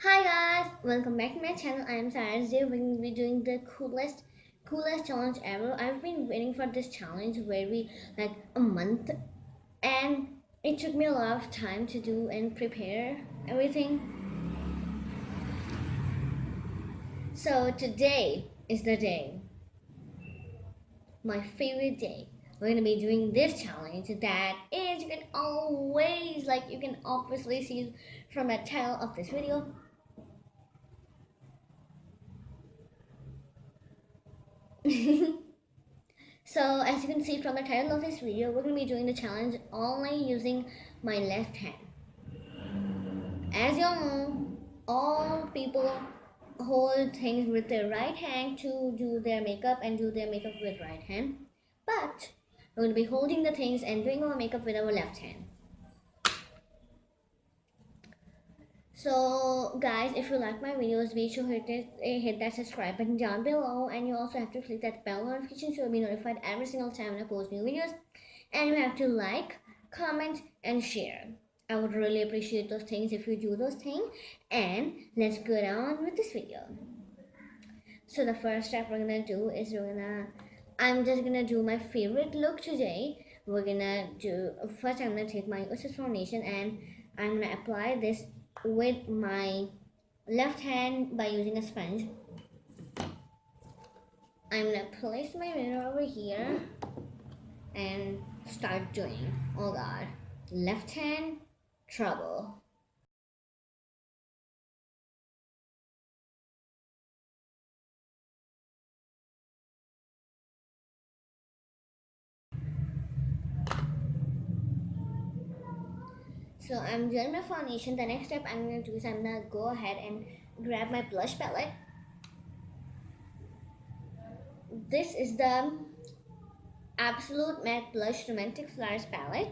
Hi guys, welcome back to my channel. I am Sarah. Today we're going to be doing the coolest challenge ever. I've been waiting for this challenge where we like a month, and it took me a lot of time to do and prepare everything. So today is the day, my favorite day. We're gonna be doing this challenge that is you can obviously see from the title of this video. So as you can see from the title of this video, we're going to be doing the challenge only using my left hand. As you all know, all people hold things with their right hand to do their makeup and do their makeup with right hand. But we're going to be holding the things and doing our makeup with our left hand. So guys, if you like my videos, be sure to hit that subscribe button down below, and you also have to click that bell notification so you'll be notified every single time when I post new videos. And you have to like, comment, and share. I would really appreciate those things if you do those things. And let's go on with this video. So the first step we're gonna do is I'm just gonna do my favorite look today. We're gonna do first. I'm gonna take my Usus foundation and I'm gonna apply this with my left hand by using a sponge. I'm gonna place my mirror over here and start doing. Oh god, left hand trouble. So I'm doing my foundation. The next step I'm gonna do is I'm gonna go ahead and grab my blush palette. This is the Absolute Matte Blush Romantic Flowers palette.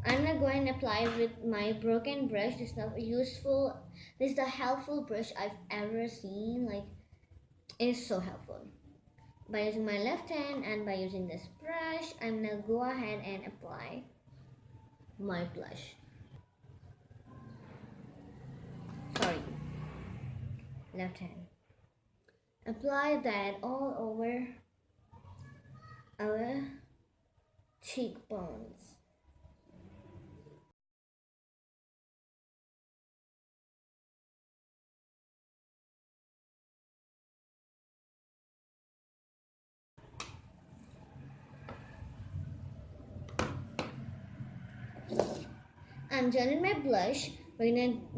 I'm gonna go and apply with my broken brush. This is the helpful brush I've ever seen. Like, it is so helpful. By using my left hand and by using this brush, I'm gonna go ahead and apply my blush. Sorry, left hand. Apply that all over our cheekbones. I'm done with my blush. The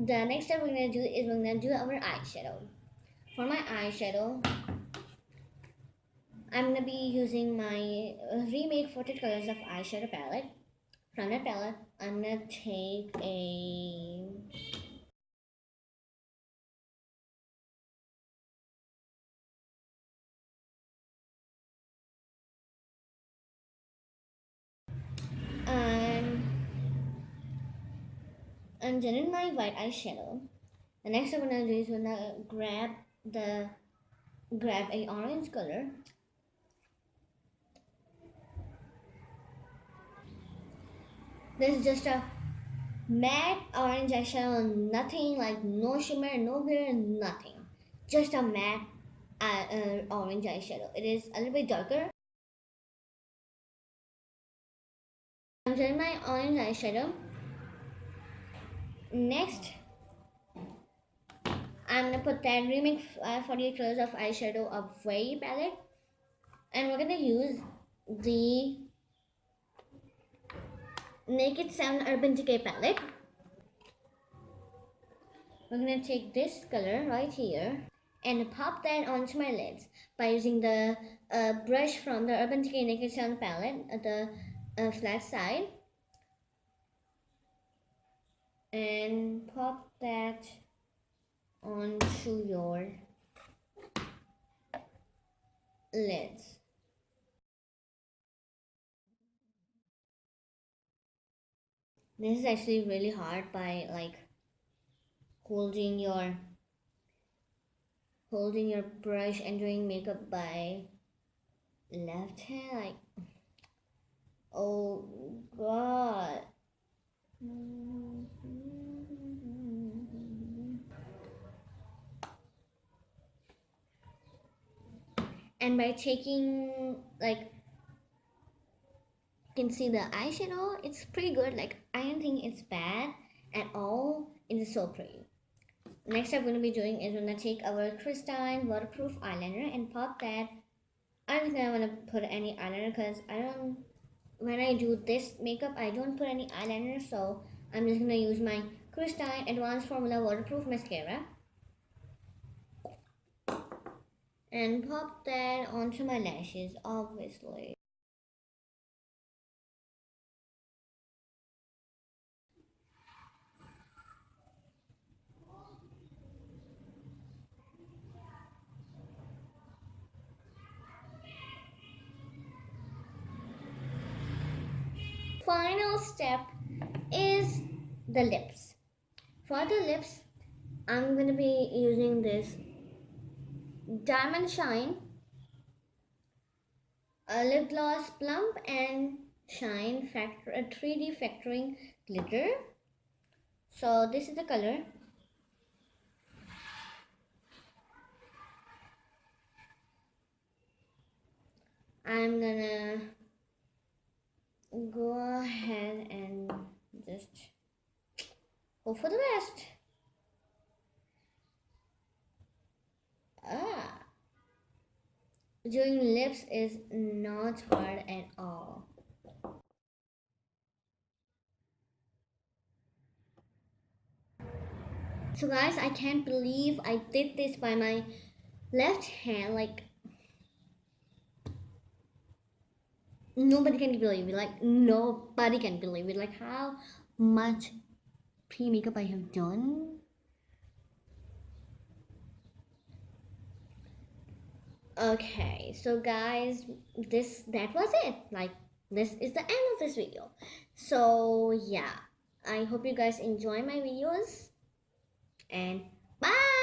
next step we're gonna do is we're gonna do our eyeshadow. For my eyeshadow, I'm gonna be using my Remake 40 Colors of Eyeshadow palette. From that palette, I'm gonna take a and I'm done with my white eyeshadow. The next step I'm gonna do is I'm gonna grab a orange color. This is just a matte orange eyeshadow, nothing like no shimmer, no glitter, nothing. Just a matte orange eyeshadow. It is a little bit darker. I'm doing my orange eyeshadow. Next, I'm gonna put that Remake 48 Colors of Eyeshadow Away palette, and we're gonna use the Naked 7 Urban Decay palette. We're gonna take this color right here and pop that onto my lids by using the brush from the Urban Decay Naked 7 palette at the flat side, and pop that onto your lids. This is actually really hard by like holding your brush and doing makeup by left hand, like, oh god. and by taking, like, you can see the eyeshadow, it's pretty good. Like, I don't think it's bad at all. It is so pretty. Next I'm going to be doing is we're going to take our Crystalline waterproof eyeliner and pop that. I don't think I want to put any eyeliner because I don't, when I do this makeup I don't put any eyeliner, so I'm just going to use my Crystalline Advanced Formula waterproof mascara and pop that onto my lashes, obviously. Final step is the lips. For the lips, I'm going to be using this Diamond Shine a lip gloss plump and shine factor, a 3D factoring glitter. So this is the color. I'm gonna go ahead and just hope for the best. Doing lips is not hard at all. So guys, I can't believe I did this by my left hand. Like, nobody can believe it. Like, nobody can believe it. Like, how much pre-makeup I have done. Okay, so guys, that was it. Like, this is the end of this video. So yeah, I hope you guys enjoy my videos, and bye.